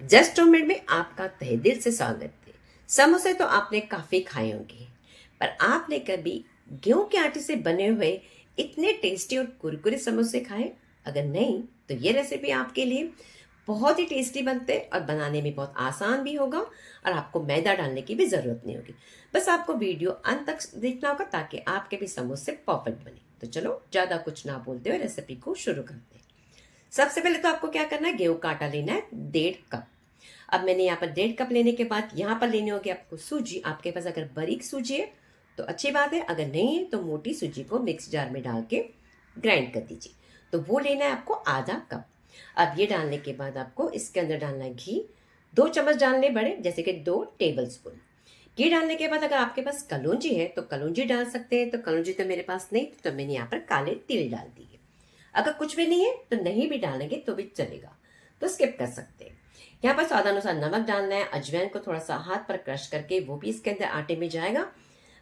Just homemade में आपका तहे दिल से स्वागत है। समोसे तो आपने काफी खाए होंगे, पर आपने कभी गेहूं के आटे से बने हुए इतने टेस्टी और कुरकुरे समोसे खाए? अगर नहीं, तो ये रेसिपी आपके लिए बहुत ही टेस्टी बनते हैं और बनाने में बहुत आसान भी होगा और आपको मैदा डालने की भी जरूरत नहीं होगी। बस आपको वीडियो अंत तक देखना होगा ताकि आपके भी समोसे परफेक्ट बने। तो चलो ज्यादा कुछ ना बोलते हुए रेसिपी को शुरू करते हैं। सबसे पहले तो आपको क्या करना है, गेहूं का आटा लेना है 1.5 कप। अब मैंने यहाँ पर 1.5 कप लेने के बाद यहाँ पर लेने होगी आपको सूजी। आपके पास अगर बारीक सूजी है तो अच्छी बात है, अगर नहीं है तो मोटी सूजी को मिक्स जार में डाल के ग्राइंड कर दीजिए। तो वो लेना है आपको आधा कप। अब ये डालने के बाद आपको इसके अंदर डालना है घी। 2 चम्मच डालने बड़े, जैसे कि 2 टेबल स्पून। घी डालने के बाद अगर आपके पास कलौंजी है तो कलौंजी डाल सकते हैं, तो कलौंजी तो मेरे पास नहीं, तो मैंने यहाँ पर काले तिल डाल दिए। अगर कुछ भी नहीं है तो नहीं भी डालेंगे तो भी चलेगा, तो स्किप कर सकते हैं। यहाँ पर स्वाद अनुसार नमक डालना है। अजवाइन को थोड़ा सा हाथ पर क्रश करके वो भी इसके अंदर आटे में जाएगा।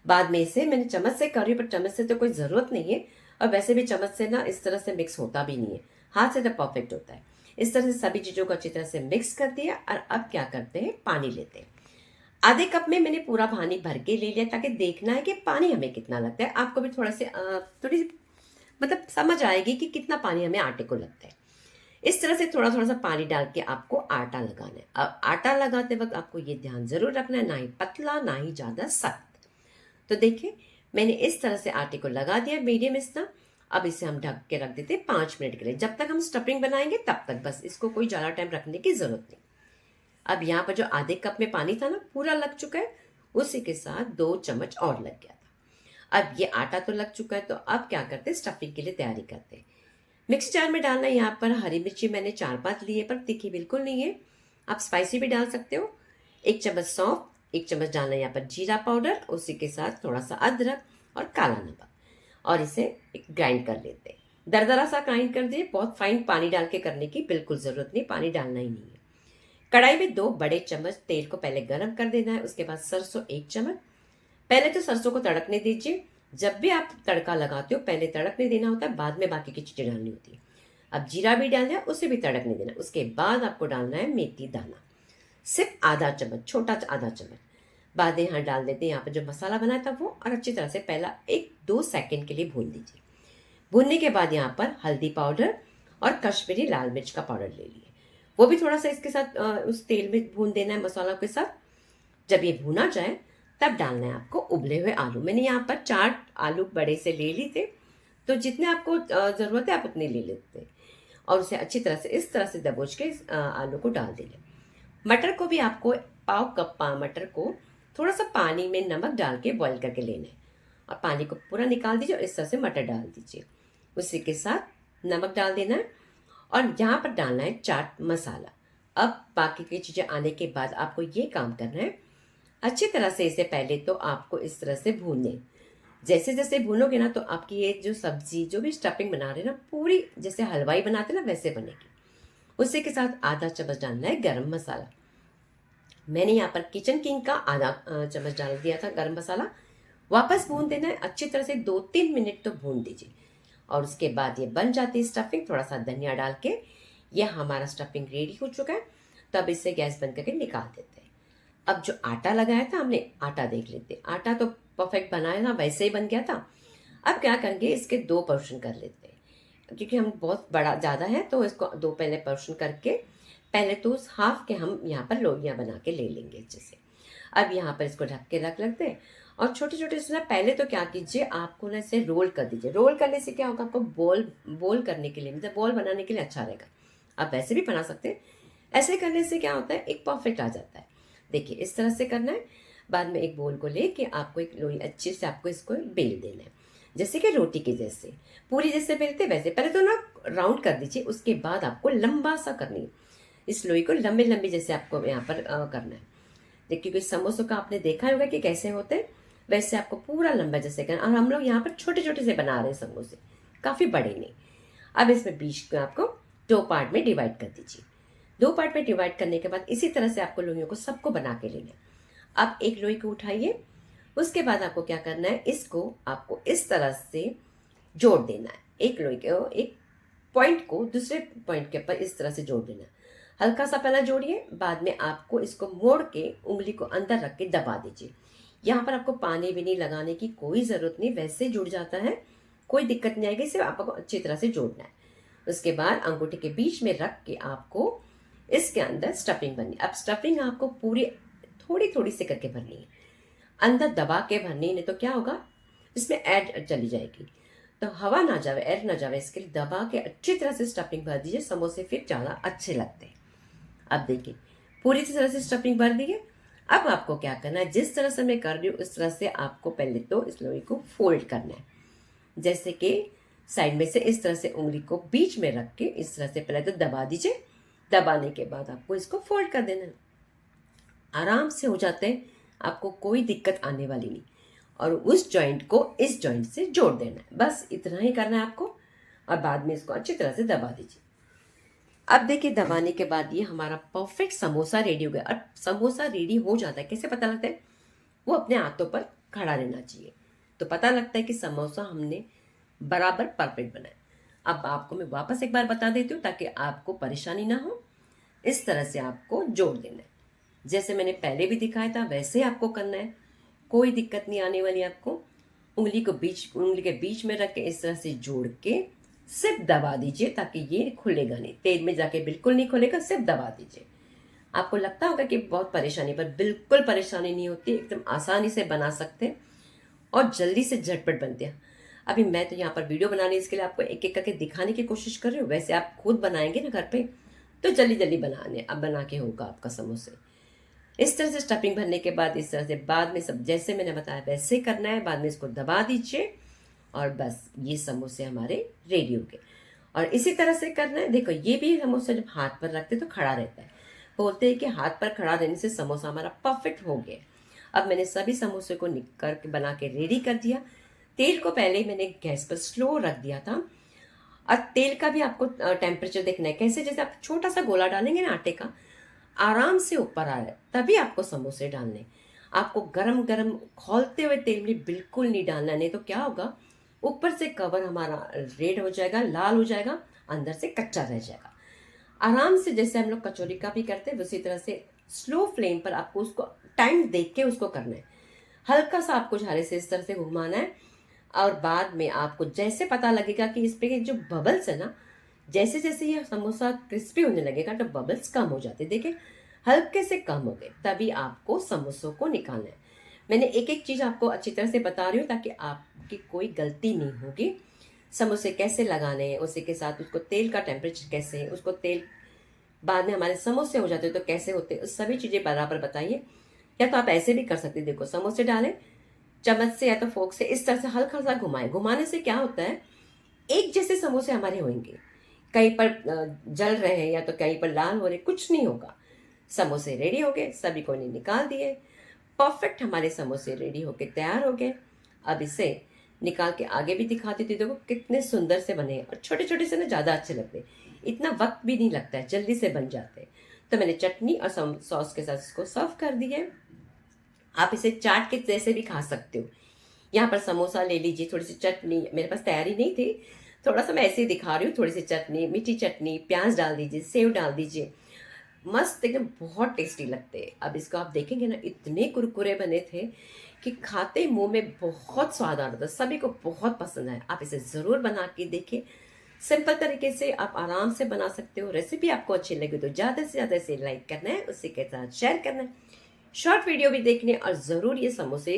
बाद में इसे मैंने चम्मच से कर रही हूँ, पर चम्मच से तो कोई ज़रूरत नहीं है, और वैसे भी चम्मच से ना इस तरह से मिक्स होता भी नहीं है, हाथ से तो परफेक्ट होता है। इस तरह से सभी चीज़ों को अच्छी तरह से मिक्स कर दिया और अब क्या करते हैं, पानी लेते हैं। आधे कप में मैंने पूरा पानी भर के ले लिया, ताकि देखना है कि पानी हमें कितना लगता है। आपको भी थोड़ा से थोड़ी मतलब समझ आएगी कि कितना पानी हमें आटे को लगता है। इस तरह से थोड़ा थोड़ा सा पानी डाल के आपको आटा लगाना है। अब आटा लगाते वक्त आपको ये ध्यान जरूर रखना है, ना ही पतला ना ही ज्यादा सख्त। तो देखिए, मैंने इस तरह से आटे को लगा दिया मीडियम इतना। अब इसे हम ढक के रख देते हैं 5 मिनट के लिए, जब तक हम स्टफिंग बनाएंगे तब तक। बस इसको कोई ज्यादा टाइम रखने की जरूरत नहीं। अब यहाँ पर जो आधे कप में पानी था ना, पूरा लग चुका है। उसी के साथ 2 चम्मच और लग गया था। अब ये आटा तो लग चुका है, तो अब क्या करते हैं, स्टफिंग के लिए तैयारी करते हैं। मिक्स जार में डालना है। यहाँ पर हरी मिर्ची मैंने 4-5 ली है, पर तीखी बिल्कुल नहीं है। आप स्पाइसी भी डाल सकते हो। 1 चम्मच सौंफ, 1 चम्मच डालना है यहाँ पर जीरा पाउडर, उसी के साथ थोड़ा सा अदरक और काला नमक, और इसे ग्राइंड कर लेते हैं। दरदरा सा ग्राइंड कर दिए, बहुत फाइन पानी डाल के करने की बिल्कुल जरूरत नहीं, पानी डालना ही नहीं है। कढ़ाई में 2 बड़े चम्मच तेल को पहले गर्म कर देना है, उसके बाद सरसों 1 चम्मच। पहले तो सरसों को तड़कने दीजिए। जब भी आप तड़का लगाते हो पहले तड़कने देना होता है, बाद में बाकी की चीजें डालनी होती है। अब जीरा भी डालना है, उसे भी तड़कने देना। उसके बाद आपको डालना है मेथी दाना, सिर्फ आधा चम्मच, छोटा आधा चम्मच। बाद में यहाँ डाल देते हैं यहाँ पर जो मसाला बनाया था वो, और अच्छी तरह से पहला 1-2 सेकंड के लिए भून दीजिए। भूनने के बाद यहाँ पर हल्दी पाउडर और कश्मीरी लाल मिर्च का पाउडर ले लिए, वो भी थोड़ा सा इसके साथ उस तेल में भून देना है मसाला के साथ। जब ये भुना जाए तब डालना है आपको उबले हुए आलू। मैंने यहाँ पर 4 आलू बड़े से ले ली थे, तो जितने आपको ज़रूरत है आप उतने ले लेते हैं। और उसे अच्छी तरह से इस तरह से दबोच के इस आलू को डाल देंगे। मटर को भी आपको पाव कप मटर को थोड़ा सा पानी में नमक डाल के बॉईल करके लेना है, और पानी को पूरा निकाल दीजिए और इस तरह से मटर डाल दीजिए। उसी के साथ नमक डाल देना है, और यहाँ पर डालना है चाट मसाला। अब बाकी की चीज़ें आने के बाद आपको ये काम करना है, अच्छी तरह से इसे पहले तो आपको इस तरह से भूनने। जैसे जैसे भूनोगे ना, तो आपकी ये जो सब्जी जो भी स्टफिंग बना रहे हैं ना, पूरी जैसे हलवाई बनाते हैं ना वैसे बनेगी। उसी के साथ आधा चम्मच डालना है गरम मसाला। मैंने यहाँ पर किचन किंग का आधा चम्मच डाल दिया था गरम मसाला। वापस भून देना है अच्छी तरह से, 2-3 मिनट तो भून दीजिए। और उसके बाद ये बन जाती है स्टफिंग। थोड़ा सा धनिया डाल के ये हमारा स्टफिंग रेडी हो चुका है। तब इसे गैस बंद करके निकाल देते हैं। अब जो आटा लगाया था हमने, आटा देख लेते। आटा तो परफेक्ट बनाया था, वैसे ही बन गया था। अब क्या करेंगे, इसके 2 पोर्शन कर लेते हैं, क्योंकि हम बहुत बड़ा ज़्यादा है तो इसको 2 पहले पोर्शन करके, पहले तो उस हाफ के हम यहाँ पर लोइयाँ बना के ले लेंगे अच्छे से। अब यहाँ पर इसको ढक के रख लेते हैं, और छोटे छोटे से ना पहले तो क्या कीजिए, आपको ना इसे रोल कर दीजिए। रोल करने से क्या होगा, आपको बॉल बॉल करने के लिए, मतलब बॉल बनाने के लिए अच्छा रहेगा। आप वैसे भी बना सकते हैं। ऐसे करने से क्या होता है, एक परफेक्ट आ जाता है। देखिए इस तरह से करना है। बाद में एक बोल को लेके आपको एक लोई अच्छे से आपको इसको बेल देना है, जैसे कि रोटी के जैसे, पूरी जैसे बेलते वैसे। पहले तो ना राउंड कर दीजिए, उसके बाद आपको लंबा सा करनी है। इस लोई को लंबे लंबे जैसे आपको यहाँ पर करना है। देखिए क्योंकि समोसों का आपने देखा होगा कि कैसे होते हैं, वैसे आपको पूरा लंबा जैसे करना। और हम लोग यहाँ पर छोटे छोटे से बना रहे हैं समोसे, काफ़ी बड़े नहीं। अब इसमें बीच को आपको 2 पार्ट में डिवाइड कर दीजिए। 2 पार्ट में डिवाइड करने के बाद इसी तरह से आपको लोइयों को सबको बना के लेना है। अब एक लोई को उठाइए, उसके बाद आपको क्या करना है, इसको आपको इस तरह से जोड़ देना है। एक लोई के एक पॉइंट को दूसरे पॉइंट के ऊपर इस तरह से जोड़ देना है। हल्का सा पहला जोड़िए, बाद में आपको इसको मोड़ के उंगली को अंदर रख के दबा दीजिए। यहाँ पर आपको पानी भी नहीं लगाने की कोई ज़रूरत नहीं, वैसे जुड़ जाता है, कोई दिक्कत नहीं आएगी, सिर्फ आपको अच्छी तरह से जोड़ना है। उसके बाद अंगूठे के बीच में रख के आपको इसके अंदर स्टफिंग भरनी। अब स्टफिंग आपको पूरी थोड़ी थोड़ी से करके भरनी है, अंदर दबा के भरनी, नहीं तो क्या होगा, इसमें एयर चली जाएगी, तो हवा ना जावे, एयर ना जावे, इसके लिए दबा के अच्छी तरह से स्टफिंग भर दीजिए। समोसे फिर ज़्यादा अच्छे लगते हैं। अब देखिए पूरी तरह से स्टफिंग भर दी है। अब आपको क्या करना है, जिस तरह से मैं कर रही हूँ उस तरह से आपको पहले तो इस लोई को फोल्ड करना है। जैसे कि साइड में से इस तरह से उंगली को बीच में रख के इस तरह से पहले तो दबा दीजिए। दबाने के बाद आपको इसको फोल्ड कर देना है। आराम से हो जाते हैं, आपको कोई दिक्कत आने वाली नहीं। और उस जॉइंट को इस जॉइंट से जोड़ देना है, बस इतना ही करना है आपको। और बाद में इसको अच्छी तरह से दबा दीजिए। अब देखिए दबाने के बाद ये हमारा परफेक्ट समोसा रेडी हो गया। और समोसा रेडी हो जाता है, कैसे पता लगता है, वो अपने हाथों पर खड़ा रहना चाहिए, तो पता लगता है कि समोसा हमने बराबर परफेक्ट बनाया। अब आपको मैं वापस एक बार बता देती हूँ ताकि आपको परेशानी ना हो। इस तरह से आपको जोड़ देना है, जैसे मैंने पहले भी दिखाया था वैसे आपको करना है, कोई दिक्कत नहीं आने वाली आपको। उंगली के बीच में रख के इस तरह से जोड़ के सिर्फ दबा दीजिए, ताकि ये खुलेगा नहीं, तेल में जाके बिल्कुल नहीं खुलेगा, सिर्फ दबा दीजिए। आपको लगता होगा कि बहुत परेशानी, पर बिल्कुल परेशानी नहीं होती, एकदम आसानी से बना सकते हैं और जल्दी से झटपट बनते हैं। अभी मैं तो यहाँ पर वीडियो बनाने इसके लिए आपको एक एक करके दिखाने की कोशिश कर रही हूँ, वैसे आप खुद बनाएंगे ना घर पे तो जल्दी जल्दी बना के होगा आपका समोसे। इस तरह से स्टफिंग भरने के बाद इस तरह से बाद में सब जैसे मैंने बताया वैसे करना है, बाद में इसको दबा दीजिए और बस ये समोसे हमारे रेडी हो गए। और इसी तरह से करना है। देखो ये भी समोसा जब हाथ पर रखते तो खड़ा रहता है, बोलते हैं कि हाथ पर खड़ा रहने से समोसा हमारा परफेक्ट हो गया। अब मैंने सभी समोसे को निकल के बना के रेडी कर दिया। तेल को पहले ही मैंने गैस पर स्लो रख दिया था। और तेल का भी आपको टेम्परेचर देखना है, कैसे जैसे आप छोटा सा गोला डालेंगे ना आटे का, आराम से ऊपर आ रहा है तभी आपको समोसे डालने। आपको गरम गरम खौलते हुए तेल में बिल्कुल नहीं डालना, नहीं तो क्या होगा, ऊपर से कवर हमारा रेड हो जाएगा, लाल हो जाएगा, अंदर से कच्चा रह जाएगा। आराम से जैसे हम लोग कचौरी का भी करते हैं उसी तरह से स्लो फ्लेम पर आपको उसको टाइम देख के उसको करना है। हल्का सा आपको झारे से इस तरह से घुमाना है। और बाद में आपको जैसे पता लगेगा कि इस पे के जो बबल्स है ना, जैसे जैसे ये समोसा क्रिस्पी होने लगेगा तो बबल्स कम हो जाते, देखिए हल्के से कम हो गए, तभी आपको समोसों को निकालना है। मैंने एक एक चीज़ आपको अच्छी तरह से बता रही हूँ ताकि आपकी कोई गलती नहीं होगी। समोसे कैसे लगाने हैं, उसी के साथ उसको तेल का टेम्परेचर कैसे है, उसको तेल बाद में हमारे समोसे हो जाते हैं तो कैसे होते हैं, सभी चीज़ें बराबर बताइए। या तो आप ऐसे भी कर सकते हैं, देखो समोसे डालें चम्मच से या तो फोक से इस तरह से हल्का सा घुमाएं। घुमाने से क्या होता है, एक जैसे समोसे हमारे होंगे, कहीं पर जल रहे हैं या तो कहीं पर लाल हो रहे, कुछ नहीं होगा। समोसे रेडी हो गए, सभी को ने निकाल दिए, परफेक्ट हमारे समोसे रेडी होके तैयार हो गए। अब इसे निकाल के आगे भी दिखाती थी, देखो कितने सुंदर से बने और छोटे छोटे से ना ज़्यादा अच्छे लगते हैं, इतना वक्त भी नहीं लगता है, जल्दी से बन जाते हैं। तो मैंने चटनी और सॉस के साथ इसको सर्व कर दी है। आप इसे चाट के जैसे भी खा सकते हो। यहाँ पर समोसा ले लीजिए, थोड़ी सी चटनी, मेरे पास तैयारी नहीं थी, थोड़ा सा मैं ऐसे ही दिखा रही हूँ, थोड़ी सी चटनी, मीठी चटनी, प्याज डाल दीजिए, सेव डाल दीजिए, मस्त एकदम बहुत टेस्टी लगते हैं। अब इसको आप देखेंगे ना, इतने कुरकुरे बने थे कि खाते मुंह में बहुत स्वाद आ रहा था, सभी को बहुत पसंद आया। आप इसे ज़रूर बना के देखिए, सिंपल तरीके से आप आराम से बना सकते हो। रेसिपी आपको अच्छी लगी तो ज़्यादा से ज़्यादा इसे लाइक करना है, उसी के साथ शेयर करना है, शॉर्ट वीडियो भी देखने, और ज़रूर ये समोसे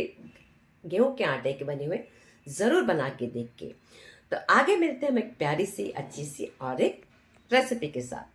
गेहूं के आटे के बने हुए ज़रूर बना के देख के। तो आगे मिलते हैं हम एक प्यारी सी अच्छी सी और एक रेसिपी के साथ।